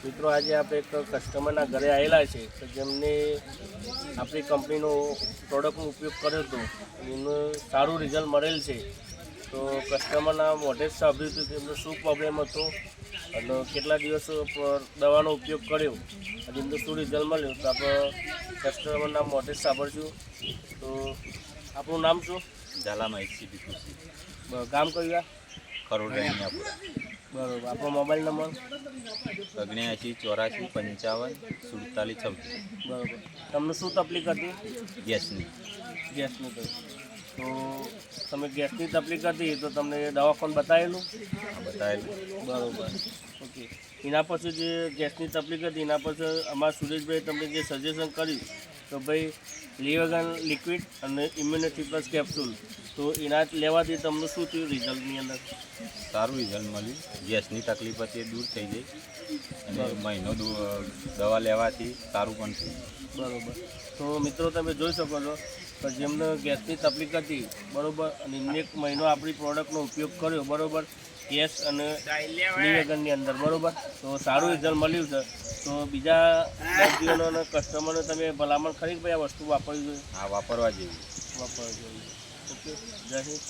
મિત્રો આજે આપણે એક કસ્ટમરના ઘરે આવેલા છે તો જેમને આપણી કંપનીનો પ્રોડક્ટનો ઉપયોગ કર્યો હતો એનું સારું રિઝલ્ટ મળેલ છે. તો કસ્ટમરના મોઢે જ સાંભળ્યું હતું કે એમનો શું પ્રોબ્લેમ હતો અને કેટલા દિવસ દવાનો ઉપયોગ કર્યો અને એમનું શું રિઝલ્ટ મળ્યું તો આપણે કસ્ટમરના મોઢે જ સાંભળશું. તો આપણું નામ શું? ઝાલામાં એસીબી કૃષિ ગામ કયું? કરોડ રૈયાપુરા. બરાબર. આપણો મોબાઈલ નંબર? 79 84 55 47 26. બરાબર. તમને શું તકલીફ હતી? ગેસની. ગેસની કહ્યું તો તમે ગેસની તકલીફ હતી તો તમને દવાખાનું બતાવેલું? બતાવેલું. બરાબર. ઓકે. એના પછી જે ગેસની તકલીફ હતી એના પછી અમારા સુરેશભાઈ તમને જે સજેશન કર્યું તો ભાઈ લીવેગન લિક્વિડ અને ઇમ્યુનિટી પ્લસ કેપ્સ્યુલ તો એના લેવાથી તમને શું થયું રિઝલ્ટની અંદર? સારું રિઝલ્ટ મળ્યું. ગેસની તકલીફ હતી એ દૂર થઈ ગઈ અને મહિનો દવા લેવાથી સારું પણ થયું. બરાબર. તો મિત્રો તમે જોઈ શકો છો કે જેમને ગેસની તકલીફ હતી બરાબર અને એમને એક મહિનો આપણી પ્રોડક્ટનો ઉપયોગ કર્યો બરાબર ગેસ અને લીવેગનની અંદર બરાબર તો સારું રિઝલ્ટ મળ્યું છે. તો બીજા દર્દીઓનો અને કસ્ટમરને તમે ભલામણ ખરી કે ભાઈ આ વસ્તુ વાપરવી જોઈએ? આ વાપરવા જેવી. વાપરવા જોઈએ. ઓકે. જય હિન્દ.